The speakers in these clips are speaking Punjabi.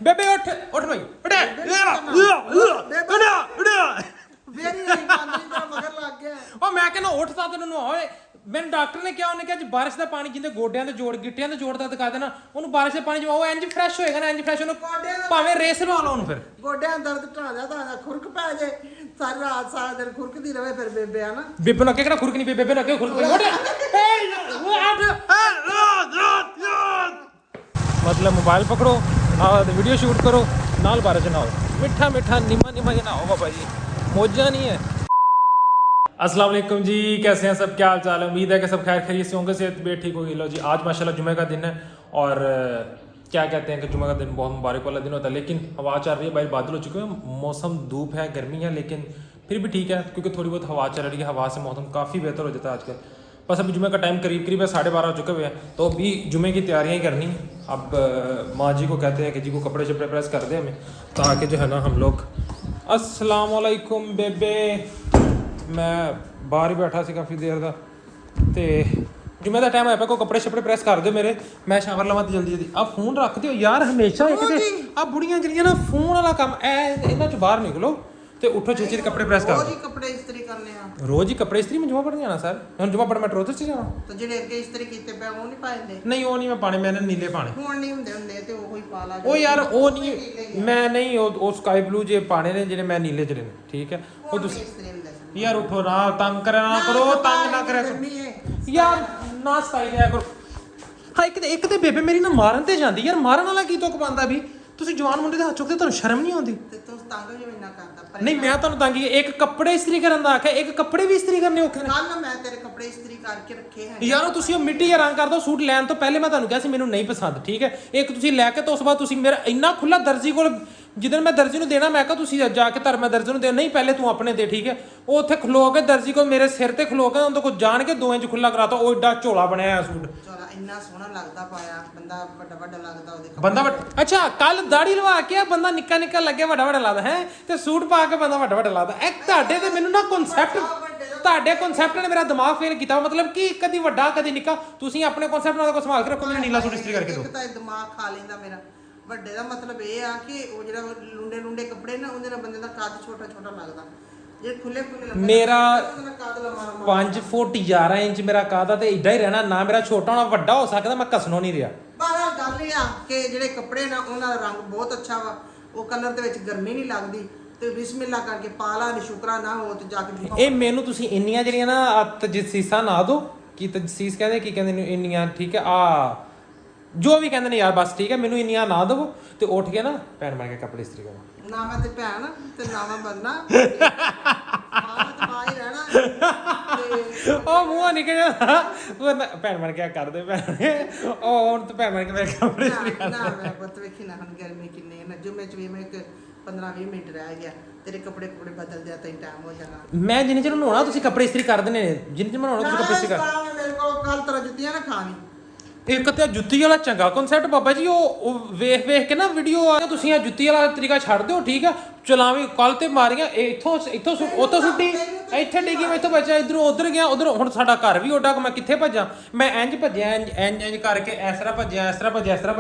ਬੇਬੇ ਉੱਠ ਉੱਠ ਭਾਈ ਉੜਿਆ ਵੇਰੀ ਨਹੀਂ ਪਾਣੀ ਦਾ ਮਗਰ ਲੱਗ ਗਿਆ। ਉਹ ਮੈਂ ਕਹਿੰਦਾ ਉੱਠ ਤਾਂ ਤੈਨੂੰ ਨਹਾਏ। ਮੈਨੂੰ ਡਾਕਟਰ ਨੇ ਕਿਹਾ, ਉਹਨੇ ਕਿਹਾ ਜੀ ਬਾਰਿਸ਼ ਦਾ ਪਾਣੀ ਜਿੰਦੇ ਗੋਡਿਆਂ ਦੇ ਜੋੜ ਗਿੱਟਿਆਂ ਦੇ ਜੋੜ ਤੱਕ ਦਿਖਾ ਦੇਣਾ ਉਹਨੂੰ, ਬਾਰਿਸ਼ ਦੇ ਪਾਣੀ ਚ ਉਹ ਇੰਜ ਫਰੈਸ਼ ਹੋਏਗਾ ਨਾ, ਇੰਜ ਫਰੈਸ਼ ਉਹਨੂੰ ਭਾਵੇਂ ਰੇਸ ਲਵਾ ਲਓ ਉਹਨੂੰ। ਫਿਰ ਗੋਡਿਆਂ ਦਰਦ ਢਾਲਿਆ ਤਾਂ ਖੁਰਕ ਪੈ ਜੇ, ਸਾਰੀ ਰਾਤ ਸਾਰਾ ਦਿਨ ਖੁਰਕਦੀ ਰਵੇ। ਫਿਰ ਬੇਬੇ ਆ ਨਾ ਬੇਬੇ ਨੂੰ ਅੱਗੇ ਕਿਹੜਾ ਖੁਰਕ ਨਹੀਂ ਪਈ, ਬੇਬੇ ਨੂੰ ਅੱਗੇ ਖੁਰਕ ਪਈ। मतलब मोबाइल पकड़ो और वीडियो शूट करो, नाल बारिश नहाओ, मिठा मिठा निमा निमा के नहाओ बाबा जी, मौजा नहीं है। अस्सलाम वालेकुम जी, कैसे हैं सब, क्या हाल चाल है? उम्मीद है कि सब खैर खैरियत से होंगे, सेहत भी ठीक होगी। लो जी, आज माशाल्लाह जुमे का दिन है और क्या कहते हैं कि जुमे का दिन बहुत मुबारक वाला दिन होता है, लेकिन हवा चल रही है, बाहर बादल हो चुके हैं, मौसम धूप है, गर्मी है, लेकिन फिर भी ठीक है क्योंकि थोड़ी बहुत हवा चल रही है। हवा से मौसम काफ़ी बेहतर हो जाता है आजकल। बस अभी जुमे का टाइम करीब है 12:30 हो चुके हुए हैं, तो अभी जुमे की तैयारियां ही करनी। अब माँ जी को कहते हैं कि जी को कपड़े शपड़े प्रेस कर दें हमें, ताकि जो है ना हम लोग। अस्सलाम वालेकुम बेबे, मैं बाहर ही बैठा सी काफ़ी देर का, तो जुमे का टाइम आया को कपड़े शपड़े प्रेस कर दो मेरे, मैं शावर लवां जल्दी जल्दी। अब फोन रख दिओ यार, हमेशा एक ते आ बुढ़ियां जड़ियां ना फोन वाला काम इन्हां चों बाहर निकलो ਤੇ ਉੱਠੋ ਛੇਤੀ ਕੱਪੜੇ ਪ੍ਰੈਸ ਕਰ। ਰੋਜ਼ ਹੀ ਕੱਪੜੇ ਇਸਤਰੀ ਕਰਨੇ ਆ। ਰੋਜ਼ ਹੀ ਕੱਪੜੇ ਇਸਤਰੀ ਮੈਂ ਜਮਾ ਪੜਨ ਜਾਣਾ ਸਰ, ਹੁਣ ਜਮਾ ਪੜ ਮੈਂ ਟਰੋਜ਼ਰ ਚ ਜਾਣਾ। ਤੇ ਜਿਹੜੇ ਅੱਗੇ ਇਸਤਰੀ ਕੀਤੇ ਪਏ ਉਹ ਨਹੀਂ ਪਾਉਂਦੇ? ਨਹੀਂ ਉਹ ਨਹੀਂ ਮੈਂ ਪਾਣੇ, ਮੈਂ ਨੀਲੇ ਪਾਣੇ। ਹੁਣ ਨਹੀਂ ਹੁੰਦੇ ਤੇ ਉਹੀ ਪਾ ਲਾ। ਉਹ ਯਾਰ ਉਹ ਨਹੀਂ, ਮੈਂ ਨਹੀਂ ਉਹ ਸਕਾਈ ਬਲੂ ਜੇ ਪਾਣੇ ਨੇ ਜਿਹੜੇ ਮੈਂ ਨੀਲੇ ਜਿਹੜੇ ਨੇ, ਠੀਕ ਹੈ ਉਹ ਤੁਸੀਂ ਯਾਰ ਉੱਠੋ ਨਾ, ਤੰਗ ਕਰਿਆ ਨਾ ਕਰੋ, ਤੰਗ ਨਾ ਕਰਿਆ ਕਰੋ ਯਾਰ, ਨਾ ਸਤਾਈ ਦਿਆ ਕਰੋ। ਹਾਂ ਇੱਕ ਤੇ ਬੇਬੇ ਮੇਰੀ ਨਾ ਮਾਰਨ ਤੇ ਜਾਂਦੀ ਯਾਰ, ਮਾਰਨ ਵਾਲਾ ਕੀ ਤੁਕ ਪਾਉਂਦਾ ਵੀ? ਤੁਸੀਂ ਜਵਾਨ ਮੁੰਡੇ ਦੇ ਹੱਥ ਚੁੱਕਦੇ, ਤੁਹਾਨੂੰ ਸ਼ਰਮ ਨਹੀਂ ਆਉਂਦੀ? ਤੇ ਤੂੰ ਤੰਗ ਜਿਵੇਂ ਨਾ ਕਰਦਾ। ਨਹੀਂ ਮੈਂ ਤੁਹਾਨੂੰ ਤੰਗ ਇੱਕ ਕੱਪੜੇ ਇਸਤਰੀ ਕਰਨ ਦਾ ਆਖਿਆ, ਇੱਕ ਕੱਪੜੇ ਵੀ ਇਸਤਰੀ ਕਰਨੇ ਔਖੇ ਨੇ। ਕੱਲ ਮੈਂ ਤੇਰੇ ਕੱਪੜੇ ਇਸਤਰੀ ਕਰਕੇ ਰੱਖੇ ਹੈ ਯਾਰ ਤੁਸੀਂ ਉਹ ਮਿੱਟੀ ਦਾ ਰੰਗ ਕਰ ਦੋ ਸੂਟ ਲੈਣ ਤੋਂ ਪਹਿਲੇ, ਮੈਂ ਤੁਹਾਨੂੰ ਕਿਹਾ ਸੀ ਮੈਨੂੰ ਨਹੀਂ ਪਸੰਦ, ਠੀਕ ਹੈ। ਇੱਕ ਤੁਸੀਂ ਲੈ ਕੇ ਤੋਂ ਉਸ ਤੋਂ ਬਾਅਦ ਤੁਸੀਂ ਮੇਰਾ ਇੰਨਾ ਖੁੱਲਾ ਦਰਜੀ ਕੋਲ, ਜਿੱਦਣ ਮੈਂ ਦਰਜੀ ਨੂੰ ਦੇਣਾ ਮੈਂ ਕਿਹਾ ਤੁਸੀਂ ਜਾ ਕੇ ਧਰ, ਮੈਂ ਦਰਜੀ ਨੂੰ ਦੇ ਨਹੀਂ ਪਹਿਲੇ ਤੂੰ ਆਪਣੇ ਦੇ, ਠੀਕ ਹੈ। ਉਹ ਉੱਥੇ ਖਲੋ ਕੇ ਦਰਜੀ ਕੋਲ ਮੇਰੇ ਸਿਰ ਤੇ ਖਲੋ ਕੇ ਉਹਦੇ ਕੋਲ ਜਾਣ ਕੇ 2 ਇੰਚ ਖੁੱਲਾ ਕਰਾਤਾ, ਉਹ ਏਡਾ ਝੋਲਾ ਬਣਿਆ ਸੂਟ। ਚੋਲਾ ਇੰਨਾ ਸੋਹਣਾ ਲੱਗਦਾ ਪਾਇਆ, ਬੰਦਾ ਵੱਡਾ ਵੱਡਾ ਲੱਗਦਾ ਉਹਦੇ ਕੱਪੜੇ। ਬੰਦਾ ਅੱਛਾ ਕੱਲ ਦਾੜੀ ਲਵਾ ਕੇ ਬੰਦਾ ਨਿੱਕਾ ਨਿੱਕਾ ਲੱਗੇ, ਵੱਡਾ ਵੱਡਾ ਲੱਗਦਾ ਹੈ, ਤੇ ਸੂਟ ਪਾ ਕੇ ਬੰਦਾ ਵੱਡਾ ਵੱਡਾ ਲੱਗਦਾ। ਇਹ ਤੁਹਾਡੇ ਤੇ ਮੈਨੂੰ ਨਾ ਕਨਸੈਪਟ, ਤੁਹਾਡੇ ਕਨਸੈਪਟ ਨੇ ਮੇਰਾ ਦਿਮਾਗ ਫੇਲ ਕੀਤਾ। ਮਤਲਬ ਕਿ ਕਦੀ ਵੱਡਾ ਕਦੀ ਨਿੱਕਾ, ਤੁਸੀਂ ਆਪਣੇ ਕਨਸੈਪਟ ਨਾਲ ਸੰਭਾਲ ਕੇ ਰੱਖੋ। ਮੈਨੂੰ ਨੀਲਾ ਸੂਟ ਇਸਤਰੀ ਕਰਕੇ ਦਿਓ। ਇੱਕ ਤਾਂ ਦਿਮਾਗ ਖਾ ਲੈਂਦਾ ਮੇਰਾ। ਵੱਡੇ ਦਾ ਮਤਲਬ ਇਹ ਆ ਕਿ ਉਹ ਜਿਹੜਾ ਲੁੰਡੇ ਕੱਪੜੇ ਨਾ, ਉਹਦੇ ਨਾਲ ਬੰਦੇ ਦਾ ਕੱਦ ਛੋਟਾ ਛੋਟਾ ਲੱਗਦਾ। ਜੇ ਖੁੱਲੇ ਖੁੱਲੇ ਮੇਰਾ ਕੱਦ ਲੰਮਾ 5 ਫੁੱਟ 11 ਇੰਚ ਮੇਰਾ ਕੱਦ ਆ, ਤੇ ਏਡਾ ਹੀ ਰਹਿਣਾ ਨਾ। ਮੇਰਾ ਛੋਟਾ ਹੋਣਾ ਵੱਡਾ ਹੋ ਸਕਦਾ, ਮੈਂ ਘਸਣੋਂ ਨਹੀਂ ਰਿਹਾ। ਬਾਹਰ ਗੱਲ ਇਹ ਆ ਕਿ ਜਿਹੜੇ ਕੱਪੜੇ ਨਾ ਉਹਨਾਂ ਦਾ ਰੰਗ ਬਹੁਤ ਅੱਛਾ ਵਾ, ਉਹ ਕਲਰ ਦੇ ਵਿੱਚ ਗਰਮੀ ਨਹੀਂ ਲੱਗਦੀ। ਤੇ ਬਿਸਮਿਲ੍ਲਾ ਕਰਕੇ ਪਾ ਲਾ, ਸ਼ੁਕਰਾ ਨਾ ਹੋ ਤੇ ਜਾ ਕੇ ਇਹ ਮੈਨੂੰ ਤੁਸੀਂ ਇੰਨੀਆਂ ਜਿਹੜੀਆਂ ਨਾ ਤਜਸੀਸਾਂ ਨਾ ਦੋ, ਕੀ ਤਜਸੀਸ ਕਹਿੰਦੇ ਕੀ ਕਹਿੰਦੇ ਨੇ ਇੰਨੀਆਂ, ਠੀਕ ਹੈ ਆ ਜੋ ਵੀ ਕਹਿੰਦੇ ਨੇ ਯਾਰ, ਬਸ ਠੀਕ ਹੈ। ਮੈਨੂੰ ਇੰਨੀਆਂ ਨਾ ਦਵੋ ਤੇ ਉੱਠ ਕੇ ਨਾ ਭੈਣ ਬਣ ਕੇ ਕੱਪੜੇ ਇਸਤਰੀ ਕਰੋ। ਨਾ ਮੈਂ ਤੇ ਭੈਣ ਤੇ ਨਾ ਮੈਂ ਬੰਨਾ ਮਾਂ ਹੀ ਰਹਿਣਾ ਤੇ ਉਹ ਮੂੰਹ ਨਿਕਲ ਜਾਂਦਾ ਭੈਣ ਬਣ ਕੇ ਕਰਦੇ ਭੈਣ, ਉਹ ਹੁਣ ਤੇ ਭੈਣ ਬਣ ਕੇ ਮੇਰੇ ਕੱਪੜੇ ਇਸਤਰੀ ਕਰ। ਨਾ ਮੈਂ ਪੁੱਤ ਵੇਖੀ ਨਾ ਹੁਣ ਗਰਮੀ ਕਿੰਨੀ ਹੈ ਨਾ, ਜੁਮੇ ਚ ਵੀ ਮੈਂ 15-20 ਮਿੰਟ ਰਹਿ ਗਿਆ, ਤੇਰੇ ਕੱਪੜੇ ਬਦਲ ਦਿਆ ਤਾਂ ਟਾਈਮ ਹੋ ਜਾਣਾ। ਮੈਂ ਜਿੰਨੇ ਚਿਰ ਨਹਾਉਣਾ ਤੁਸੀਂ ਕੱਪੜੇ ਇਸਤਰੀ ਕਰ ਦੇਣੇ ਨੇ, ਜਿੰਨੇ ਚਿਰ ਮੈਂ ਨਹਾਉਣਾ ਤੁਸੀਂ ਕੱਪੜੇ ਇਸਤਰੀ ਕਰ। ਮੇਰੇ ਕੋਲ ਕੱਲ ਤਰ੍ਹਾਂ ਜੁੱਤੀਆਂ ਨਾ ਖਾਵੀਂ। ਇੱਕ ਤੇ ਜੁੱਤੀ ਵਾਲਾ ਚੰਗਾ ਕਨਸੈਪਟ ਬਾਬਾ ਜੀ, ਉਹ ਵੇਖ ਕੇ ਨਾ ਵੀਡੀਓ ਆ, ਤੁਸੀਂ ਆ ਜੁੱਤੀ ਵਾਲਾ ਤਰੀਕਾ ਛੱਡ ਦਿਓ, ਠੀਕ ਆ। ਚਲਾਵੀਂ ਕੱਲ ਤੇ ਮਾਰੀਆਂ ਇੱਥੋਂ ਉੱਥੋਂ ਸੁੱਟੀ, ਇੱਥੇ ਡਿੱਗੀ, ਮੈਂ ਇੱਥੋਂ ਬਚਿਆ, ਇਧਰੋਂ ਉਧਰ ਗਿਆ, ਉਧਰ ਹੁਣ ਸਾਡਾ ਘਰ ਵੀ ਓਡਾ, ਮੈਂ ਕਿੱਥੇ ਭੱਜਾਂ? ਮੈਂ ਇੰਜ ਭੱਜਿਆ, ਇੰਜ ਕਰਕੇ ਇਸ ਤਰ੍ਹਾਂ ਭੱਜਿਆ, ਇਸ ਤਰ੍ਹਾਂ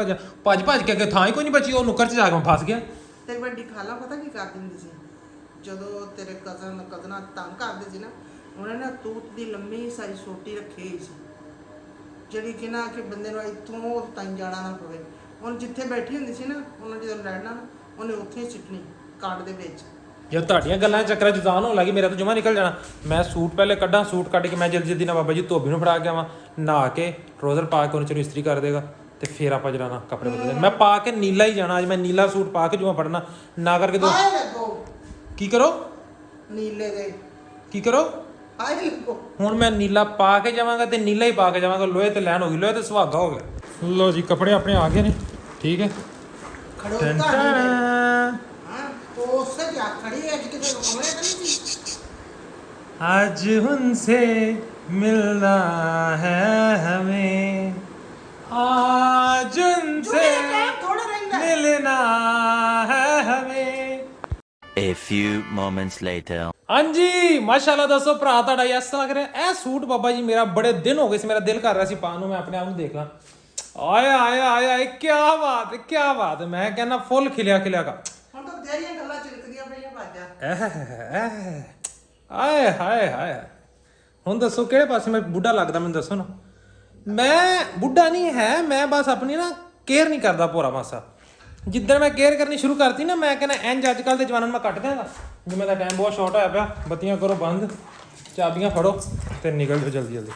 ਭੱਜ ਕੇ ਅੱਗੇ ਥਾਂ ਹੀ ਕੋਈ ਨਹੀਂ ਬਚੀ, ਉਹ ਨੁੱਕਰ 'ਚ ਜਾ ਕੇ ਮੈਂ ਫਸ ਗਿਆ। ਤੇਰੀ ਵੱਡੀ ਖਾਲਾ ਪਤਾ ਕੀ ਕਰਦੀ ਹੁੰਦੀ ਸੀ? ਜਦੋਂ ਤੇਰੇ ਕਜ਼ਨਾਂ ਤੰਗ ਕਰਦੇ ਸੀ ਨਾ, ਉਹਨਾਂ ਨੇ ਤੂਤ ਦੀ ਲੰਮੀ ਸਾਰੀ ਸੋਟੀ ਰੱਖੀ ਹੋਈ ਸੀ, ਜਿਹੜੀ ਕਿ ਨਾ ਕਿ ਬੰਦੇ ਨੂੰ ਇੱਥੋਂ ਤਾਈਂ ਜਾਣਾ ਨਾ ਪਵੇ। ਹੁਣ ਜਿੱਥੇ ਬੈਠੀ ਹੁੰਦੀ ਸੀ ਨਾ, ਉਹਨਾਂ ਜਦੋਂ ਲੜਨਾ ਨਾ, ਉਹਨੇ ਉੱਥੇ ਹੀ ਸਿੱਟਣੀ ਕਾਰਡ ਦੇ ਵਿੱਚ। ਜਦ ਤੁਹਾਡੀਆਂ ਗੱਲਾਂ ਚੱਕਰਾਂ 'ਚ ਜਾਨ ਹੋਣ ਲੱਗੀ, ਮੇਰਾ ਤਾਂ ਜਮਾ ਨਿਕਲ ਜਾਣਾ। ਮੈਂ ਸੂਟ ਪਹਿਲੇ ਕੱਢਾਂ, ਸੂਟ ਕੱਢ ਕੇ ਮੈਂ ਜਲਦੀ ਨਾਲ ਬਾਬਾ ਜੀ ਧੋਬੀ ਨੂੰ ਫੜਾ ਕੇ ਆਵਾਂ, ਨਹਾ ਕੇ ਟਰੋਜ਼ਰ ਪਾ ਕੇ ਉਹਨੂੰ ਚਲੋ ਇਸਤਰੀ ਕਰ ਦੇਗਾ, ਤੇ ਫਿਰ ਆਪਾਂ ਜਰਾਨਾ ਕੱਪੜੇ ਬਦਲਦੇ। ਮੈਂ ਪਾ ਕੇ ਨੀਲਾ ਹੀ ਜਾਣਾ, ਅੱਜ ਮੈਂ ਨੀਲਾ ਸੂਟ ਪਾ ਕੇ ਜੁਮਾ ਪੜਨਾ ਨਾ ਕਰਕੇ ਦੋ। ਕੀ ਕਰੋ? ਨੀਲੇ ਦੇ ਕੀ ਕਰੋ? ਆਏ ਲੱਗੋ। ਹੁਣ ਮੈਂ ਨੀਲਾ ਪਾ ਕੇ ਜਾਵਾਂਗਾ ਤੇ ਨੀਲਾ ਹੀ ਪਾ ਕੇ ਜਾਵਾਂਗਾ। ਲੋਹੇ ਤੇ ਲੈਣ ਹੋ ਗਈ, ਲੋਹੇ ਤੇ ਸੁਹਾਗਾ ਹੋ ਗਿਆ। ਲੋ ਜੀ ਕੱਪੜੇ ਆਪਣੇ ਆ ਗਏ ਨੇ, ਠੀਕ ਹੈ। ਖੜੋ ਹਾਂ ਉਸੇ ਜਾ ਖੜੀ ਹੈ ਕਿ ਤੇ ਕਮਰੇ ਤੇ ਨਹੀਂ ਸੀ। आज उनसे मिलना है हमें, आज उनसे मिलना है हमें। A few moments later. ਹਾਂਜੀ ਮਾਸ਼ਾਅੱਲਾ ਦੱਸੋ ਭਰਾ ਤੁਹਾਡਾ ਇਸ ਤਰ੍ਹਾਂ ਲੱਗ ਰਿਹਾ। ਇਹ ਸੂਟ ਬਾਬਾ ਜੀ ਮੇਰਾ ਬੜੇ ਦਿਨ ਹੋ ਗਏ ਸੀ, ਮੇਰਾ ਦਿਲ ਕਰ ਰਿਹਾ ਸੀ ਪਾਉਣ ਨੂੰ, ਮੈਂ ਆਪਣੇ ਆਪ ਨੂੰ ਦੇਖ ਲਾਂ। ਆਏ ਆਏ ਆਏ ਆਏ ਕੀ ਬਾਤ ਹੈ, ਕੀ ਬਾਤ ਹੈ। ਮੈਂ ਕਹਿੰਦਾ ਫੁੱਲ ਖਿਲਿਆ ਖਿਲਿਆ ਕਾ। ਹੁਣ ਤਾਂ ਬਥੇਰੀਆਂ ਗੱਲਾਂ ਚਿਲਕਦੀਆਂ ਪਈਆਂ ਬਾਜਾ। ਆਏ ਹਾਏ ਹਾਏ। ਹੁਣ ਦੱਸੋ ਕਿਹੜੇ ਪਾਸੇ ਮੈਂ ਬੁੱਢਾ ਲੱਗਦਾ, ਮੈਨੂੰ ਦੱਸੋ ਨਾ। ਮੈਂ ਬੁੱਢਾ ਨਹੀਂ ਹੈ, ਮੈਂ ਬਸ ਆਪਣੀ ਨਾ ਕੇਅਰ ਨਹੀਂ ਕਰਦਾ ਪੂਰਾ ਮਾਸਾ। ਜਿੱਦਣ ਮੈਂ ਕੇਅਰ ਕਰਨੀ ਸ਼ੁਰੂ ਕਰਤੀ ਨਾ, ਮੈਂ ਕਹਿੰਦਾ ਇੰਜ ਅੱਜ ਕੱਲ੍ਹ ਦੇ ਜਵਾਨਾਂ ਨੂੰ ਮੈਂ ਕੱਟ ਦਿਆਂਗਾ। ਜਿਵੇਂ ਦਾ ਟਾਈਮ ਬਹੁਤ ਸ਼ਾਰਟ ਹੋਇਆ ਪਿਆ, ਬੱਤੀਆਂ ਕਰੋ ਬੰਦ, ਚਾਬੀਆਂ ਫੜੋ ਤੇ ਨਿਕਲ ਜਾਓ ਜਲਦੀ ਜਲਦੀ।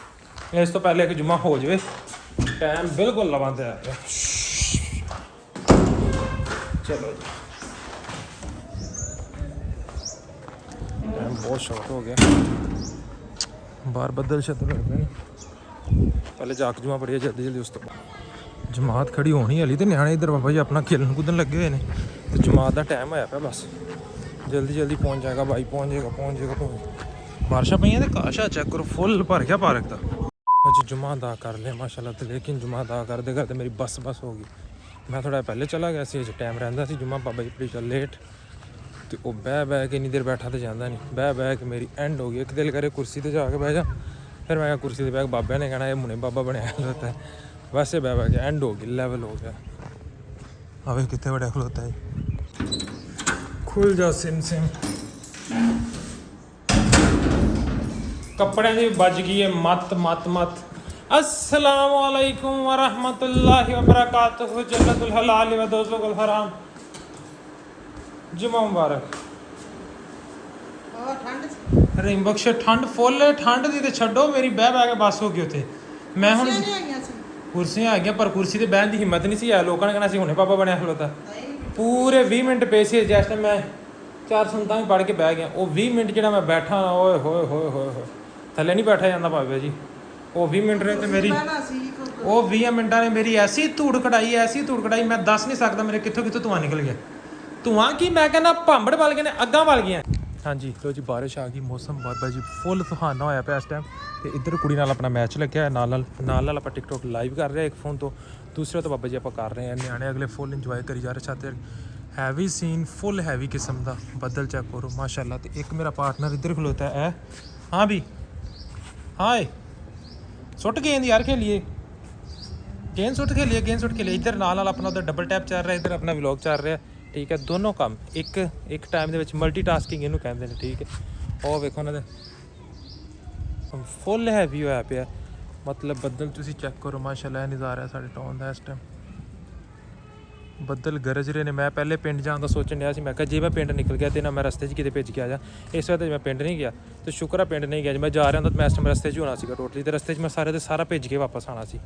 ਇਸ ਤੋਂ ਪਹਿਲੇ ਕਿ ਜੁਮਾ ਹੋ ਜਾਵੇ, ਟਾਈਮ ਬਿਲਕੁਲ ਲਵਾਂ ਤੇ ਆ ਪਿਆ। ਚਲੋ ਜੀ, ਟਾਈਮ ਬਹੁਤ ਸ਼ਾਰਟ ਹੋ ਗਿਆ। ਬਾਹਰ ਬੱਦਲ ਛੱਤਰ ਹੋਏ ਪਏ ਨੇ। ਪਹਿਲੇ ਜਾਕ ਜੁਮਾ ਪੜੀਏ ਜਲਦੀ ਜਲਦੀ, ਉਸ ਤੋਂ ਬਾਅਦ ਜਮਾਤ ਖੜੀ ਹੋਣੀ ਵਾਲੀ ਤੇ ਨਿਆਣੇ ਇੱਧਰ ਬਾਬਾ ਜੀ ਆਪਣਾ ਖੇਲਣ ਕੁੱਦਣ ਲੱਗੇ ਹੋਏ ਨੇ ਤੇ ਜਮਾਤ ਦਾ ਟਾਈਮ ਹੋਇਆ ਪਿਆ। ਬਸ ਜਲਦੀ ਜਲਦੀ ਪਹੁੰਚ ਜਾਏਗਾ ਭਾਈ, ਪਹੁੰਚ ਜਾਏਗਾ। ਬਾਰਿਸ਼ਾਂ ਪਈਆਂ ਤੇ ਕਾਸ਼ਾ ਚੈੱਕ ਕਰੋ, ਫੁੱਲ ਭਰ ਗਿਆ ਪਾਰਕ ਦਾ। ਅੱਜ ਜੁਮਾ ਅਦਾ ਕਰ ਲਿਆ ਮਾਸ਼ਾਅੱਲਾ ਤੇ, ਲੇਕਿਨ ਜੁਮਾ ਅਦਾ ਕਰਦੇ ਕਰਦੇ ਮੇਰੀ ਬੱਸ ਹੋ ਗਈ। ਮੈਂ ਥੋੜਾ ਪਹਿਲੇ ਚਲਾ ਗਿਆ ਸੀ, ਅਜੇ ਟਾਈਮ ਰਹਿੰਦਾ ਸੀ। ਜੁਮਾ ਬਾਬਾ ਜੀ ਪੜੀ ਚੱਲ ਲੇਟ ਤੇ ਉਹ ਬਹਿ ਕੇ ਇੰਨੀ ਦੇਰ ਬੈਠਾ ਤੇ ਜਾਂਦਾ ਨਹੀਂ। ਬਹਿ ਕੇ ਮੇਰੀ ਐਂਡ ਹੋ ਗਈ। ਇੱਕ ਦਿਲ ਕਰੇ ਕੁਰਸੀ ਤੇ ਜਾ ਕੇ ਬਹਿ ਜਾ, ਫਿਰ ਮੈਂ ਕੁਰਸੀ ਤੇ ਬਹਿ ਕੇ ਬਾਬਿਆਂ ਨੇ ਕਹਿਣਾ ਇਹ ਮੁੰਨੇ ਬਾਬਾ ਬਣਿਆ ਖਲੋਤਾ ਹੈ। ਵੈਸੇ ਬਹਿ ਕੇ ਐਂਡ ਹੋ ਗਈ, ਲੈਵਲ ਹੋ ਗਿਆ। ਆਵੇ ਕਿੱਥੇ ਬੜਿਆ ਖਲੋਤਾ ਹੈ। ਖੁੱਲ ਜਾ ਸਿਮ ਕੱਪੜਿਆਂ ਦੀ ਵੱਜ ਗਈ ਹੈ ਮਤ। अस्सलाम वालेकुम व रहमतुल्लाहि व बरकातुहू जन्नतुल हलाल व दोज़खुल हराम। जुमा मुबारक। ਠੰਡ ਰਹੀਮ ਬਖਸ਼। ਠੰਡ ਫੁੱਲ, ਠੰਡ ਦੀ ਤੇ ਛੱਡੋ, ਮੇਰੀ ਬਹਿ ਕੇ ਬੱਸ ਹੋ ਗਈ ਉੱਥੇ। ਮੈਂ ਹੁਣ ਕੁਰਸੀਆਂ ਆ ਗਈਆਂ, ਪਰ ਕੁਰਸੀ ਤੇ ਬਹਿਣ ਦੀ ਹਿੰਮਤ ਨਹੀਂ ਸੀ ਆ। ਲੋਕਾਂ ਨੇ ਕਹਿਣਾ ਸੀ ਹੁਣੇ ਪਾਪਾ ਬਣਿਆ ਖਲੋਤਾ। ਪੂਰੇ 20 ਮਿੰਟ ਪਏ ਸੀ, ਜਿਸ ਟਾਈਮ ਮੈਂ 4 ਸੁਨਤਾਂ ਵੀ ਪੜ੍ਹ ਕੇ ਬਹਿ ਗਿਆ। ਉਹ 20 ਮਿੰਟ ਜਿਹੜਾ ਮੈਂ ਬੈਠਾ, ਓਏ ਹੋਏ ਥੱਲੇ ਨਹੀਂ ਬੈਠਾ ਜਾਂਦਾ ਭਾਵੇਂ ਜੀ। ਉਹ 20 ਮਿੰਟ ਨੇ ਤੇ ਮੇਰੀ, ਉਹ 20 ਮਿੰਟਾਂ ਨੇ ਮੇਰੀ ਐਸੀ ਧੂੜ ਕਢਾਈ, ਮੈਂ ਦੱਸ ਨਹੀਂ ਸਕਦਾ ਮੇਰੇ ਕਿੱਥੋਂ ਧੂੰਆਂ ਨਿਕਲ ਗਿਆ। ਧੂੰਆਂ ਕੀ, ਮੈਂ ਕਹਿੰਦਾ ਭਾਂਬੜ ਵੱਲ ਗਏ ਨੇ, ਅੱਗਾਂ ਵੱਲ ਗਈਆਂ। ਹਾਂਜੀ ਲੋ ਜੀ, ਬਾਰਿਸ਼ ਆ ਗਈ, ਮੌਸਮ ਬਾਬਾ ਜੀ ਫੁੱਲ ਸੁਹਾਨਾ ਹੋਇਆ ਪਿਆ ਇਸ ਟਾਈਮ। ਤੇ ਇੱਧਰ ਕੁੜੀ ਨਾਲ ਆਪਣਾ ਮੈਚ ਲੱਗਿਆ, ਨਾਲ ਆਪਾਂ ਟਿਕਟੋਕ ਲਾਈਵ ਕਰ ਰਹੇ ਇੱਕ ਫੋਨ ਤੋਂ, ਦੂਸਰੇ ਤੋਂ ਬਾਬਾ ਜੀ ਆਪਾਂ ਕਰ ਰਹੇ ਹਾਂ। ਨਿਆਣੇ ਅਗਲੇ ਫੁੱਲ ਇੰਜੋਏ ਕਰੀ ਜਾ ਰਹੇ। ਛੱਤ ਹੈਵੀ ਸੀਨ, ਫੁੱਲ ਹੈਵੀ ਕਿਸਮ ਦਾ ਬੱਦਲ ਚੈੱਕ ਕਰੋ ਮਾਸ਼ਾਅੱਲਾ। ਤੇ ਇੱਕ ਮੇਰਾ ਪਾਰਟਨਰ ਇੱਧਰ ਖਲੋਤਾ ਹੈ। ਹਾਂ ਵੀ ਹਾਏ, ਸੁੱਟ ਗੇਂਦ ਯਾਰ, ਖੇਲੀਏ ਗੇਂਦ ਸੁੱਟ ਖੇਲੀਏ। ਇੱਧਰ ਨਾਲ ਆਪਣਾ ਉਧਰ ਡਬਲ ਟੈਪ ਚੱਲ ਰਿਹਾ, ਇੱਧਰ ਆਪਣਾ ਵਲੌਗ ਚੱਲ ਰਿਹਾ। ਠੀਕ ਹੈ, ਦੋਨੋਂ ਕੰਮ ਇੱਕ ਟਾਈਮ ਦੇ ਵਿੱਚ ਮਲਟੀਟਾਸਕਿੰਗ ਇਹਨੂੰ ਕਹਿੰਦੇ ਨੇ। ਠੀਕ ਹੈ, ਉਹ ਵੇਖੋ ਉਹਨਾਂ ਦੇ ਫੁੱਲ ਹੈਵੀ ਹੋਇਆ ਪਿਆ। ਮਤਲਬ ਬੱਦਲ ਤੁਸੀਂ ਚੈੱਕ ਕਰੋ ਮਾਸ਼ਾਅੱਲਾ, ਨਜ਼ਾਰਾ ਸਾਡੇ ਟਾਊਨ ਦਾ ਇਸ ਟਾਈਮ। ਬੱਦਲ ਗਰਜ ਰਹੇ ਨੇ। ਮੈਂ ਪਹਿਲੇ ਪਿੰਡ ਜਾਣ ਦਾ ਸੋਚਣ ਡਿਆ ਸੀ, ਮੈਂ ਕਿਹਾ ਜੇ ਮੈਂ ਪਿੰਡ ਨਿਕਲ ਗਿਆ ਤੇ ਨਾ ਮੈਂ ਰਸਤੇ 'ਚ ਕਿਤੇ ਭੇਜ ਕੇ ਆ ਜਾ। ਇਸ ਵਾਰ ਮੈਂ ਪਿੰਡ ਨਹੀਂ ਗਿਆ ਤੇ ਸ਼ੁਕਰ ਆ ਪਿੰਡ ਨਹੀਂ ਗਿਆ। ਜੇ ਮੈਂ ਜਾ ਰਿਹਾ ਹੁੰਦਾ ਤਾਂ ਮੈਂ ਇਸ ਟਾਈਮ ਰਸਤੇ 'ਚ ਹੋਣਾ ਸੀਗਾ ਟੋਟਲੀ, ਤੇ ਰਸਤੇ 'ਚ ਮੈਂ ਸਾਰੇ ਦੇ ਸਾਰਾ ਭੇਜ ਕੇ ਵਾਪਸ ਆਉਣਾ ਸੀ।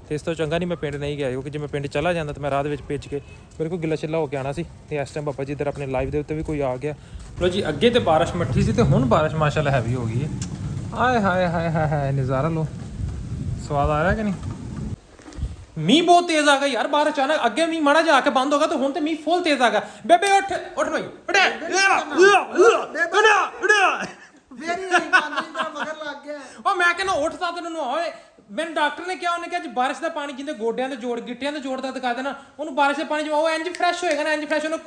ਤੇ ਇਸ ਤੋਂ ਚੰਗਾ ਨਹੀਂ ਮੈਂ ਪਿੰਡ ਨਹੀਂ ਗਿਆ, ਕਿਉਂਕਿ ਜੇ ਮੈਂ ਪਿੰਡ ਚਲਾ ਜਾਂਦਾ ਤਾਂ ਮੈਂ ਰਾਹ ਦੇ ਵਿੱਚ ਭੇਜ ਕੇ ਮੇਰੇ ਕੋਲ ਗਿੱਲਾ ਛਿੱਲਾ ਹੋ ਕੇ ਆਉਣਾ ਸੀ। ਤੇ ਇਸ ਟਾਈਮ ਬਾਬਾ ਜੀ ਇੱਧਰ ਆਪਣੇ ਲਾਈਵ ਦੇ ਉੱਤੇ ਵੀ ਕੋਈ ਆ ਗਿਆ। ਲੋ ਜੀ, ਅੱਗੇ ਤੇ ਬਾਰਿਸ਼ ਮੱਠੀ ਸੀ ਤੇ ਹੁਣ ਬਾਰਿਸ਼ ਮਾਸ਼ਾਅੱਲਾ ਹੈਵੀ ਹੋ ਗਈ ਹੈ। ਆਏ ਹਾਏ ਨਜ਼ਾਰਾ ਲੋ, ਸਵਾਦ ਆ ਰਿਹਾ ਕਿ ਨਹੀਂ। ਮੀਂਹ ਬਹੁਤ ਤੇਜ਼ ਆ ਗਿਆ ਯਾਰ ਬਾਹਰ ਅਚਾਨਕ। ਅੱਗੇ ਮੀਂਹ ਮਾੜਾ ਜਿਹਾ ਆ ਕੇ ਬੰਦ ਹੋ ਗਿਆ ਤੇ ਹੁਣ ਤੇ ਮੀਂਹ ਫੁੱਲ ਤੇਜ਼ ਆ ਗਿਆ। ਬੇਬੇ ਉੱਠ ਭਾਈ, ਮਗਰ ਲੱਗ ਗਿਆ। ਉਹ ਮੈਂ ਕਹਿੰਦਾ ਉੱਠ ਤਾਂ ਤੈਨੂੰ ਓਏ। ਮੈਨੂੰ ਡਾਕਟਰ ਨੇ ਕਿਹਾ, ਉਹਨੇ ਕਿਹਾ ਬਾਰਿਸ਼ ਦਾ ਪਾਣੀ ਜਿੰਦੇ ਗੋਡਿਆਂ ਦੇ ਜੋੜ, ਗਿੱਟਿਆਂ ਦੇ ਜੋੜ ਤੱਕ ਦਿਖਾ ਦੇਣਾ ਉਹਨੂੰ, ਬਾਰਿਸ਼ ਦੇ ਪਾਣੀ ਚ ਉਹ ਇੰਜ ਫਰੈਸ਼ ਹੋਏਗਾ ਨਾ, ਇੰਜ ਫਰੈਸ਼। ਉਹਨੂੰ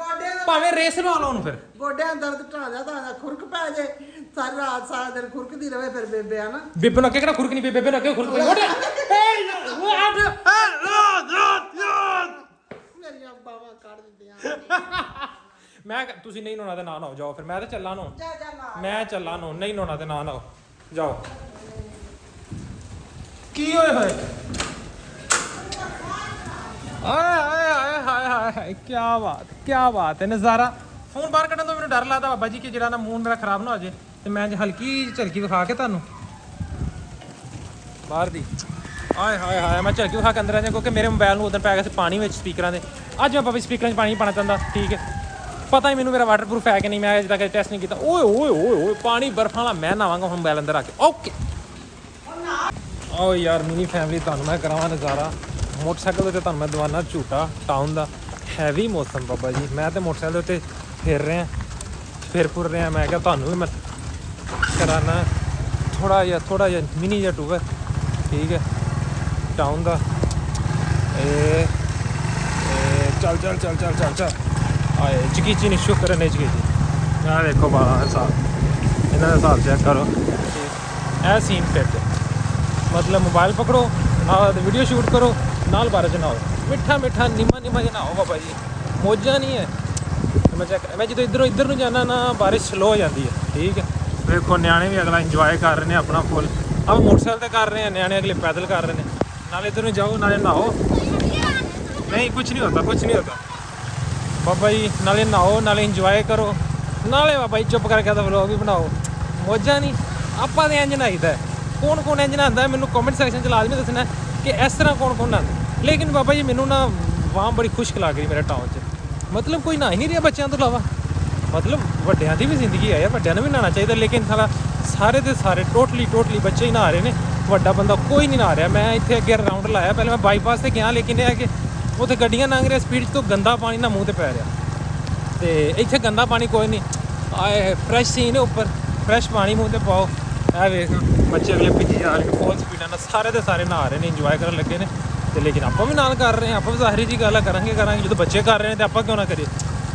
ਭਾਵੇਂ ਰੇਸ ਲਵਾ ਲਓ ਉਹਨੂੰ, ਫਿਰ ਗੋਡਿਆਂ ਦਰਦ ਢਾਂਦਾ ਤਾਂ ਖੁਰਕ ਪੈ ਜੇ, ਸਾਰੀ ਰਾਤ ਸਾਰਾ ਦਿਨ ਖੁਰਕਦੀ ਰਵੇ ਫਿਰ ਬੇਬੇ। ਆ ਨਾ ਬੇਬੇ ਨੂੰ ਕਿਹੜਾ ਖੁਰਕ ਨਹੀਂ ਪਈ, ਬੇਬੇ ਨੂੰ ਅੱਗੇ ਖੁਰਕ ਪਈ। ਮੇਰੀਆਂ ਬਾਵਾਂ ਕੱਢ ਦਿੱਤੀਆਂ। ਮੈਂ ਤੁਸੀਂ ਨਹੀਂ ਨਹਾਉਣਾ ਤੇ ਨਾ ਨਹਾਓ, ਜਾਓ ਫਿਰ। ਮੈਂ ਤਾਂ ਚੱਲਾਂ ਨੂੰ, ਜਾ ਮੈਂ ਚੱਲਾਂ ਨੂੰ, ਨਹੀਂ ਨਹਾਉਣਾ ਤੇ ਨਾ ਨਹਾਓ, ਜਾਓ। ਕੀ ਹੋਏ ਆਏ ਹਾਏ, ਕੀ ਬਾਤ ਹੈ। ਨਜ਼ਾਰਾ। ਫੋਨ ਬਾਹਰ ਕੱਢਣ ਤੋਂ ਮੈਨੂੰ ਡਰ ਲੱਗਦਾ ਬਾਬਾ ਜੀ ਕਿ ਜਿਹੜਾ ਨਾ ਮੂੰਹ ਮੇਰਾ ਖਰਾਬ ਨਾ ਹੋ ਜਾਏ, ਤੇ ਮੈਂ ਹਲਕੀ ਝਲਕੀ ਵਿਖਾ ਕੇ ਤੁਹਾਨੂੰ ਬਾਹਰ ਦੀ। ਹਾਏ ਮੈਂ ਝਲਕੀ ਵਿਖਾ ਕੇ ਅੰਦਰ ਆ ਜਾ, ਕਿਉਂਕਿ ਮੇਰੇ ਮੋਬਾਈਲ ਨੂੰ ਉਦੋਂ ਪੈ ਗਿਆ ਸੀ ਪਾਣੀ ਵਿੱਚ ਸਪੀਕਰਾਂ ਦੇ। ਅੱਜ ਮੈਂ ਬਾਬਾ ਸਪੀਕਰਾਂ 'ਚ ਪਾਣੀ ਪਾਣਾ ਚਾਹੁੰਦਾ। ਠੀਕ ਹੈ, ਪਤਾ ਹੀ ਮੈਨੂੰ ਮੇਰਾ ਵਾਟਰਪ੍ਰੂਫ ਹੈ ਕਿ ਨਹੀਂ, ਮੈਂ ਅਜੇ ਤੱਕ ਟੈਸਟ ਨਹੀਂ ਕੀਤਾ। ਓਏ ਪਾਣੀ ਬਰਫਾਂ ਵਾਲਾ ਮੈਂ ਨਹਾਵਾਂਗਾ ਹੁਣ ਮੋਬਾਈਲ ਅੰਦਰ ਆ ਕੇ। ਓਕੇ ਆਓ ਯਾਰ, ਮਿਨੀ ਫੈਮਿਲੀ ਤੁਹਾਨੂੰ ਮੈਂ ਕਰਾਵਾਂ ਨਜ਼ਾਰਾ। ਮੋਟਰਸਾਈਕਲ ਦੇ ਉੱਤੇ ਤੁਹਾਨੂੰ ਮੈਂ ਦਵਾਨਾ ਝੂਟਾ ਟਾਊਨ ਦਾ। ਹੈਵੀ ਮੌਸਮ ਬਾਬਾ ਜੀ, ਮੈਂ ਤੇ ਮੋਟਰਸਾਈਕਲ ਦੇ ਉੱਤੇ ਫਿਰ ਰਿਹਾ। ਮੈਂ ਕਿਹਾ ਤੁਹਾਨੂੰ ਵੀ ਮੈਂ ਕਰਾਨਾ ਥੋੜਾ ਜਿਹਾ ਮਿਨੀ ਜਿਹਾ ਟੂਰ। ਠੀਕ ਹੈ, ਟਾਊਨ ਦਾ। ਇਹ ਚੱਲ ਆਏ ਚਕੀਚੀ ਨਹੀਂ, ਸ਼ੁਕਰ ਨਹੀਂ ਚਕੀਚੀ। ਆਹ ਦੇਖੋ ਬਾਹਰ ਹਿਸਾਬ, ਇਹਨਾਂ ਦਾ ਹਿਸਾਬ ਚੈੱਕ ਕਰੋ। ਇਹ ਸੀਨ ਫਿੱਟ, ਮਤਲਬ ਮੋਬਾਈਲ ਪਕੜੋ, ਵੀਡੀਓ ਸ਼ੂਟ ਕਰੋ, ਨਾਲ ਬਾਰਿਸ਼ ਨਾ ਹੋ ਮਿੱਠਾ ਮਿੱਠਾ ਨਿੰਮਾ ਨਿੰਮਾ ਜਿਹਾ ਨਹਾਓ ਬਾਬਾ ਜੀ ਮੌਜਾਂ ਨਹੀਂ ਹੈ ਮੈਂ ਜਦੋਂ ਇੱਧਰ ਨੂੰ ਜਾਣਾ ਨਾ ਬਾਰਿਸ਼ ਸਲੋ ਹੋ ਜਾਂਦੀ ਹੈ ਠੀਕ ਹੈ ਵੇਖੋ ਨਿਆਣੇ ਵੀ ਅਗਲਾ ਇੰਜੋਏ ਕਰ ਰਹੇ ਨੇ ਆਪਣਾ ਫੁੱਲ ਆਪ ਮੋਟਰਸਾਈਕਲ ਤੇ ਕਰ ਰਹੇ ਆ ਨਿਆਣੇ ਅਗਲੇ ਪੈਦਲ ਕਰ ਰਹੇ ਨੇ ਨਾਲੇ ਇੱਧਰ ਨੂੰ ਜਾਓ ਨਾਲੇ ਨਹਾਓ ਨਹੀਂ ਕੁਝ ਨਹੀਂ ਹੁੰਦਾ ਬਾਬਾ ਜੀ ਨਾਲੇ ਨਹਾਓ ਨਾਲੇ ਇੰਜੋਏ ਕਰੋ ਨਾਲੇ ਬਾਬਾ ਜੀ ਚੁੱਪ ਕਰਕੇ ਤਾਂ ਵਲੋਗ ਵੀ ਬਣਾਓ ਮੌਜਾਂ ਨਹੀਂ ਆਪਾਂ ਤਾਂ ਇੰਜ ਨਹਾਈਦਾ ਕੌਣ ਇੰਜ ਨਹਾਉਂਦਾ ਮੈਨੂੰ ਕਮੈਂਟ ਸੈਕਸ਼ਨ 'ਚ ਲਾਜ਼ਮੀ ਦੱਸਣਾ ਕਿ ਇਸ ਤਰ੍ਹਾਂ ਕੌਣ ਨਹਾਉਂਦਾ ਲੇਕਿਨ ਬਾਬਾ ਜੀ ਮੈਨੂੰ ਨਾ ਵਾਹ ਬੜੀ ਖੁਸ਼ਕ ਲੱਗ ਰਹੀ ਮੇਰੇ ਟਾਊਨ 'ਚ ਮਤਲਬ ਕੋਈ ਨਹਾ ਹੀ ਨਹੀਂ ਰਿਹਾ ਬੱਚਿਆਂ ਤੋਂ ਇਲਾਵਾ ਮਤਲਬ ਵੱਡਿਆਂ ਦੀ ਵੀ ਜ਼ਿੰਦਗੀ ਹੈ ਯਾਰ ਵੱਡਿਆਂ ਨੂੰ ਵੀ ਨਹਾਉਣਾ ਚਾਹੀਦਾ ਲੇਕਿਨ ਸਾਰੇ ਦੇ ਸਾਰੇ ਟੋਟਲੀ ਬੱਚੇ ਹੀ ਨਹਾ ਰਹੇ ਨੇ ਵੱਡਾ ਬੰਦਾ ਕੋਈ ਨਹੀਂ ਨਹਾ ਰਿਹਾ ਮੈਂ ਇੱਥੇ ਅੱਗੇ ਰਾਊਂਡ ਲਾਇਆ ਪਹਿਲਾਂ ਮੈਂ ਬਾਈਪਾਸ ਤੇ ਗਿਆ ਲੇਕਿਨ ਇਹ ਹੈ ਕਿ ਉੱਥੇ ਗੱਡੀਆਂ ਲੰਘ ਰਹੀਆਂ ਸਪੀਡ 'ਚ ਤੋਂ ਗੰਦਾ ਪਾਣੀ ਨਾ ਮੂੰਹ ਤੇ ਪੈ ਰਿਹਾ ਤੇ ਇੱਥੇ ਗੰਦਾ ਪਾਣੀ ਕੋਈ ਨਹੀਂ ਆਏ ਫਰੈਸ਼ ਸੀਨ ਹੈ ਉੱਪਰ ਫਰੈਸ਼ ਪਾਣੀ ਮੂੰਹ ਤੇ ਪਾਓ ਇਹ ਵੇਖ ਬੱਚੇ ਅਗਲੇ ਭਿੱਜੀ ਜਾ ਰਹੇ ਨੇ ਫੁੱਲ ਸਪੀਡਾਂ ਨਾਲ ਸਾਰੇ ਦੇ ਸਾਰੇ ਨਹਾ ਰਹੇ ਨੇ ਇੰਜੋਏ ਕਰਨ ਲੱਗੇ ਨੇ ਤੇ ਲੇਕਿਨ ਆਪਾਂ ਵੀ ਨਾਲ ਕਰ ਰਹੇ ਹਾਂ ਆਪਾਂ ਵੀ ਜ਼ਾਹਿਰੀ ਜੀ ਗੱਲ ਕਰਾਂਗੇ ਜਦੋਂ ਬੱਚੇ ਕਰ ਰਹੇ ਨੇ ਤੇ ਆਪਾਂ ਕਿਉਂ ਨਾ ਕਰੀਏ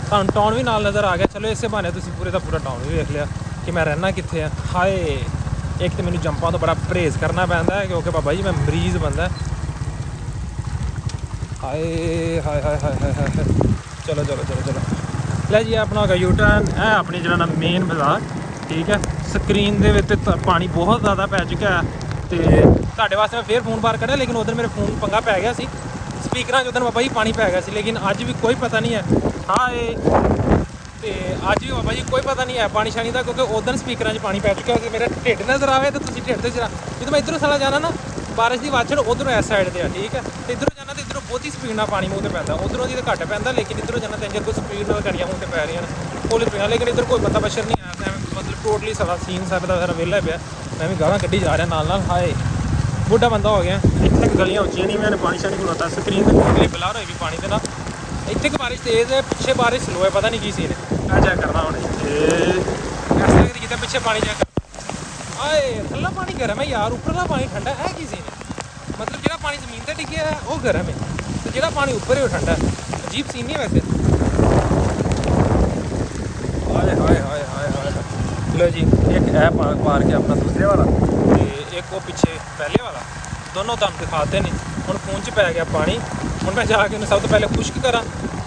ਤੁਹਾਨੂੰ ਟਾਊਨ ਵੀ ਨਾਲ ਨਜ਼ਰ ਆ ਗਿਆ ਚਲੋ ਇਸੇ ਬਹਾਨੇ ਤੁਸੀਂ ਪੂਰੇ ਦਾ ਪੂਰਾ ਟਾਊਨ ਵੀ ਵੇਖ ਲਿਆ ਕਿ ਮੈਂ ਰਹਿਣਾ ਕਿੱਥੇ ਆ ਹਾਏ ਇੱਕ ਤਾਂ ਮੈਨੂੰ ਜੰਪਾਂ ਤੋਂ ਬੜਾ ਪਰਹੇਜ਼ ਕਰਨਾ ਪੈਂਦਾ ਹੈ ਕਿਉਂਕਿ ਬਾਬਾ ਜੀ ਮੈਂ ਮਰੀਜ਼ ਬੰਦਾ ਹਾਏ ਚਲੋ ਲੈ ਜੀ ਆਪਣਾ ਹੋ ਗਿਆ ਯੂ ਟਰਨ ਇਹ ਆਪਣੀ ਜਿਹੜਾ ਨਾ ਮੇਨ ਬਾਜ਼ਾਰ ਠੀਕ ਹੈ ਸਕਰੀਨ ਦੇ ਵਿੱਚ ਪਾਣੀ ਬਹੁਤ ਜ਼ਿਆਦਾ ਪੈ ਚੁੱਕਾ ਹੈ ਤੇ ਤੁਹਾਡੇ ਵਾਸਤੇ ਮੈਂ ਫੇਰ ਫੋਨ ਬਾਹਰ ਕੱਢਿਆ ਲੇਕਿਨ ਉਧਰ ਮੇਰੇ ਫੋਨ ਪੰਗਾ ਪੈ ਗਿਆ ਸੀ ਸਪੀਕਰਾਂ 'ਚ ਉਧਰ ਬਾਬਾ ਜੀ ਪਾਣੀ ਪੈ ਗਿਆ ਸੀ ਲੇਕਿਨ ਅੱਜ ਵੀ ਕੋਈ ਪਤਾ ਨਹੀਂ ਹੈ ਹਾਏ ਤੇ ਅੱਜ ਵੀ ਬਾਬਾ ਜੀ ਕੋਈ ਪਤਾ ਨਹੀਂ ਹੈ ਪਾਣੀ ਸ਼ਾਣੀ ਦਾ ਕਿਉਂਕਿ ਉਧਰ ਸਪੀਕਰਾਂ 'ਚ ਪਾਣੀ ਪੈ ਚੁੱਕਿਆ ਕਿ ਮੇਰਾ ਢਿੱਡ ਨਜ਼ਰ ਆਵੇ ਤਾਂ ਤੁਸੀਂ ਢਿੱਡ ਤੇ ਜਦੋਂ ਮੈਂ ਇੱਧਰੋਂ ਸਾਲਾ ਜਾਣਾ ਨਾ ਬਾਰਿਸ਼ ਦੀ ਵਾਛੜ ਉਧਰੋਂ ਇਸ ਸਾਈਡ ਤੇ ਆ ਠੀਕ ਹੈ ਤੇ ਇੱਧਰੋਂ ਜਾਣਾ ਤੇ ਇੱਧਰੋਂ ਬਹੁਤੀ ਸਪੀਡ ਨਾਲ ਪਾਣੀ ਮੂੰਹ ਤੇ ਪੈਂਦਾ ਉਧਰੋਂ ਦੀ ਤਾਂ ਘੱਟ ਪੈਂਦਾ ਲੇਕਿਨ ਇੱਧਰੋਂ ਜਾਣਾ ਤਾਂ ਇੰਜਰ ਕੋਈ ਸਪੀਡ ਨਾਲ ਘੜੀਆਂ ਮੂੰਹ ਤੇ ਪੈ ਰਹੀਆਂ ਨੇ ਫੁੱਲ ਸਪੀਡ ਲੇਕਿਨ ਇੱਧਰ ਕੋਈ ਪਤਾ ਬਸ਼ਰ ਨਹੀਂ ਆਇਆ ਮਤਲਬ ਟੋਟਲੀ ਸਾਡਾ ਸੀਨ ਸਾਡਾ ਵਿਹਲਾ ਪਿਆ ਮੈਂ ਵੀ ਗਾਲਾਂ ਕੱਢੀ ਜਾ ਰਿਹਾ ਨਾਲ ਹਾਏ ਬੁੱਢਾ ਬੰਦਾ ਹੋ ਗਿਆ ਇੱਥੇ ਗਲੀਆਂ ਉੱਚੀਆਂ ਨਹੀਂ ਮੈंने ਪਾਣੀ ਸ਼ਾਣੀ ਖਲੋਤਾ ਸਕਰੀਨ ਤੇ ਕੋਲ ਬਲਾਰ ਹੋਈ ਵੀ ਪਾਣੀ ਦੇ ਨਾਲ ਇੱਥੇ ਕਿ ਬਾਰਿਸ਼ ਤੇਜ਼ ਹੈ ਪਿੱਛੇ ਬਾਰਿਸ਼ ਸਲੋ ਹੈ ਪਤਾ ਨਹੀਂ ਕੀ ਸੀਨ ਹੈ ਚੈੱਕ ਕਰਨਾ ਹੁਣ ਇਸ ਤਰ੍ਹਾਂ ਕਿਤੇ ਪਿੱਛੇ ਪਾਣੀ ਚੈੱਕ ਆਏ ਥੱਲਾ ਪਾਣੀ ਗਰਮ ਹੈ ਯਾਰ ਉੱਪਰਲਾ ਪਾਣੀ ਠੰਡਾ ਹੈ ਕੀ ਸੀਨ ਹੈ ਮਤਲਬ ਜਿਹੜਾ ਪਾਣੀ ਜ਼ਮੀਨ ਤੇ ਡਿੱਗਿਆ ਹੈ ਉਹ ਗਰਮ ਹੈ ਤੇ ਜਿਹੜਾ ਪਾਣੀ ਉੱਪਰ ਹੈ ਉਹ ਠੰਡਾ ਹੈ ਅਜੀਬ ਸੀਨ ਨਹੀਂ ਵੈਸੇ ਹਾਏ ਲੋ ਜੀ ਇੱਕ ਐਪ ਮਾਰ ਕੇ ਆਪਣਾ ਦੂਸਰੇ ਵਾਲਾ ਤੇ ਇੱਕ ਉਹ ਪਿੱਛੇ ਪਹਿਲੇ ਵਾਲਾ ਦੋਨੋਂ ਤੁਹਾਨੂੰ ਦਿਖਾਤੇ ਨੇ ਹੁਣ ਫੋਨ 'ਚ ਪੈ ਗਿਆ ਪਾਣੀ ਹੁਣ ਮੈਂ ਜਾ ਕੇ ਉਹਨੂੰ ਸਭ ਤੋਂ ਪਹਿਲੇ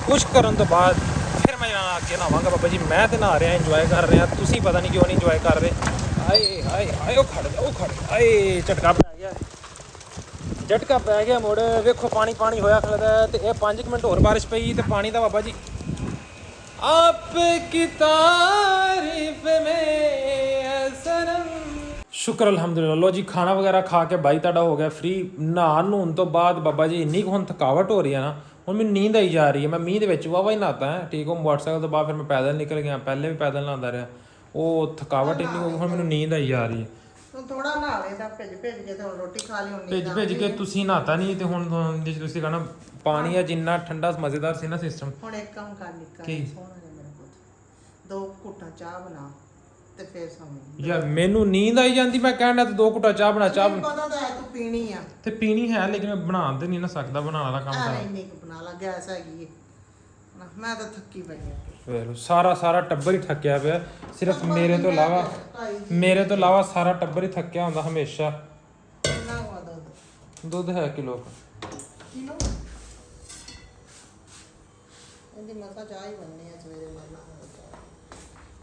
ਖੁਸ਼ਕ ਕਰਨ ਤੋਂ ਬਾਅਦ ਫਿਰ ਮੈਂ ਜਾਣਾ ਅੱਗੇ ਨਹਾਵਾਂਗਾ ਬਾਬਾ ਜੀ ਮੈਂ ਤੇ ਨਹਾ ਰਿਹਾ ਇੰਜੋਏ ਕਰ ਰਿਹਾ ਤੁਸੀਂ ਪਤਾ ਨਹੀਂ ਕਿਉਂ ਨਹੀਂ ਇੰਜੋਏ ਕਰ ਰਹੇ ਹਾਏ ਉਹ ਖੜ ਆਏ ਝਟਕਾ ਪੈ ਗਿਆ ਮੁੜ ਵੇਖੋ ਪਾਣੀ ਹੋਇਆ ਖਲਦਾ ਤੇ ਇਹ 5 ਮਿੰਟ ਹੋਰ ਬਾਰਿਸ਼ ਪਈ ਤੇ ਪਾਣੀ ਦਾ ਬਾਬਾ ਜੀ आपकी तारीफ में सनम शुक्र अल्हम्दुलिल्लाह लो जी खाना वगैरह खा के भाई ਤੁਹਾਡਾ ਹੋ ਗਿਆ ਫ੍ਰੀ ਨਹਾਉਣ ਨੂਣ ਤੋਂ ਬਾਅਦ ਬਾਬਾ ਜੀ ਇੰਨੀ ਹੁਣ ਥਕਾਵਟ ਹੋ ਰਹੀ ਹੈ ਨਾ ਹੁਣ ਮੈਨੂੰ ਨੀਂਦ ਆਈ ਜਾ ਰਹੀ ਹੈ ਮੈਂ ਮੀਂਹ ਦੇ ਵਿੱਚ ਵਾਵਾ ਹੀ ਨਹਾਤਾ ਹੈ ਠੀਕ ਉਹ ਮੋਟਰਸਾਈਕਲ ਤੋਂ ਬਾਅਦ ਫਿਰ ਮੈਂ ਪੈਦਲ ਨਿਕਲ ਗਿਆ ਪਹਿਲੇ ਵੀ ਪੈਦਲ ਨਹਾਉਂਦਾ ਰਿਹਾ ਉਹ ਥਕਾਵਟ ਇੰਨੀ ਹੋ ਗਈ ਹੁਣ ਮੈਨੂੰ ਨੀਂਦ ਆਈ ਜਾ ਰਹੀ ਹੈ ਥੋੜਾ ਨਹਾ ਲੈਦਾ ਭੇਜ ਕੇ ਤੇ ਹੁਣ ਰੋਟੀ ਖਾ ਲਈ ਹੁਣ ਭੇਜ ਕੇ ਤੁਸੀਂ ਨਹਾਤਾ ਨਹੀਂ ਤੇ ਹੁਣ ਜੇ ਤੁਸੀਂ ਕਹਣਾ ਪਾਣੀ ਆ ਜਿੰਨਾ ਠੰਡਾ ਮਜ਼ੇਦਾਰ ਸੀ ਨਾ ਸਿਸਟਮ ਹੁਣ ਇੱਕ ਕੰਮ ਕਰ ਨਿੱਕਾ ਸੋਹਣਾ ਜਿਹਾ ਮੇਰੇ ਪੁੱਤ 2 ਘੁੱਟਾਂ ਚਾਹ ਬਣਾ ਤੇ ਫੇਰ ਸੌਂ ਯਾਰ ਮੈਨੂੰ ਨੀਂਦ ਆਈ ਜਾਂਦੀ ਮੈਂ ਕਹਿਣਾ ਤੇ 2 ਘੁੱਟਾਂ ਚਾਹ ਬਣਾ ਚਾਹ ਪਤਾ ਤਾਂ ਹੈ ਤੂੰ ਪੀਣੀ ਆ ਤੇ ਪੀਣੀ ਹੈ ਲੇਕਿਨ ਮੈਂ ਬਣਾ ਤੇ ਨਹੀਂ ਨਾ ਸਕਦਾ ਬਣਾਉਣ ਵਾਲਾ ਕੰਮ ਨਹੀਂ ਨਹੀਂ ਬਣਾ ਲਾ ਗੈਸ ਹੈਗੀ ਹੈ ਮੈਂ ਤਾਂ ਥੱਕੀ ਪਈ ਆ ਫਿਰ ਸਾਰਾ ਟੱਬਰ ਹੀ ਥੱਕਿਆ ਪਿਆ ਸਿਰਫ ਮੇਰੇ ਤੋਂ ਇਲਾਵਾ ਸਾਰਾ ਟੱਬਰ ਹੀ ਥੱਕਿਆ ਹੁੰਦਾ ਹਮੇਸ਼ਾ ਕਿੰਨਾ ਦੁੱਧ ਹੈ ਕਿਲੋ ਇਹਦੀ ਮਸਾ ਚਾਹ ਹੀ ਬਣਨੀ ਆ ਸਵੇਰੇ ਵਾਲਾ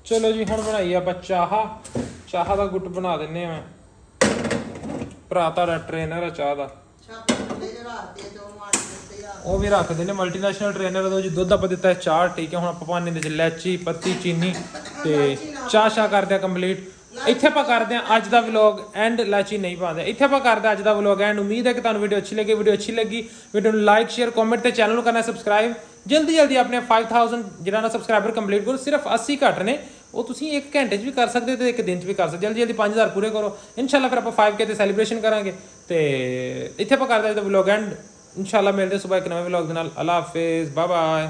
ਚਲੋ ਜੀ ਹੁਣ ਬਣਾਈ ਆਪਾਂ ਚਾਹ ਦਾ ਗੁੱਟ ਬਣਾ ਦਿੰਨੇ ਆ ਭਰਾ ਤੁਹਾਡਾ ਟ੍ਰੇਨਰ ਆ ਚਾਹ ਦਾ ਉਹ ਵੀ ਰੱਖਦੇ ਨੇ ਮਲਟੀਨੈਸ਼ਨਲ ਟ੍ਰੇਨਰ ਦਾ ਜੀ ਦੁੱਧ ਆਪਾਂ ਦਿੱਤਾ ਹੈ 4 ਠੀਕ ਹੈ ਹੁਣ ਆਪਾਂ ਪਾਣੀ ਦੇ ਵਿੱਚ ਇਲਾਚੀ ਪੱਤੀ ਚੀਨੀ ਤੇ ਚਾਹ ਕਰਦੇ ਆ ਕੰਪਲੀਟ ਇੱਥੇ ਆਪਾਂ ਕਰਦੇ ਆ ਅੱਜ ਦਾ ਵਲੌਗ ਐਂਡ ਇਲਾਚੀ ਨਹੀਂ ਪਾਉਂਦੇ ਇੱਥੇ ਆਪਾਂ ਕਰਦੇ ਅੱਜ ਦਾ ਵਲੌਗ ਐਂਡ ਉਮੀਦ ਹੈ ਕਿ ਤੁਹਾਨੂੰ ਵੀਡੀਓ ਅੱਛੀ ਲੱਗੀ ਵੀਡੀਓ ਨੂੰ ਲਾਈਕ ਸ਼ੇਅਰ ਕਮੈਂਟ ਤੇ ਚੈਨਲ ਨੂੰ ਕਰਨਾ ਸਬਸਕ੍ਰਾਈਬ ਜਲਦੀ ਆਪਣੇ 5000 ਜਿਹੜਾ ਨਾ ਸਬਸਕ੍ਰਾਈਬਰ ਕੰਪਲੀਟ ਕਰੋ ਸਿਰਫ 80 ਘੱਟ ਨੇ ਉਹ ਤੁਸੀਂ 1 ਘੰਟੇ 'ਚ ਵੀ ਕਰ ਸਕਦੇ ਤੇ 1 ਦਿਨ 'ਚ ਵੀ ਕਰ ਸਕਦੇ ਜਲਦੀ 5000 ਪੂਰੇ ਕਰੋ ਇਨਸ਼ਾਅੱਲਾ ਫਿਰ ਆਪਾਂ 5K ਤੇ ਸੈਲੀਬ੍ਰੇਸ਼ਨ ਕਰਾਂਗੇ ਤੇ ਇੱਥੇ ਆਪਾਂ ਕਰਦੇ ਅੱਜ ਦਾ ਵਲੌਗ ਐਂਡ ਇਨਸ਼ਾਅੱਲਾ ਮਿਲਦੇ ਸਵੇਰ ਇੱਕ ਨਵੇਂ ਵਲੌਗ ਦੇ ਨਾਲ ਅੱਲਾ ਹਾਫਿਜ਼ ਬਾਏ ਬਾਏ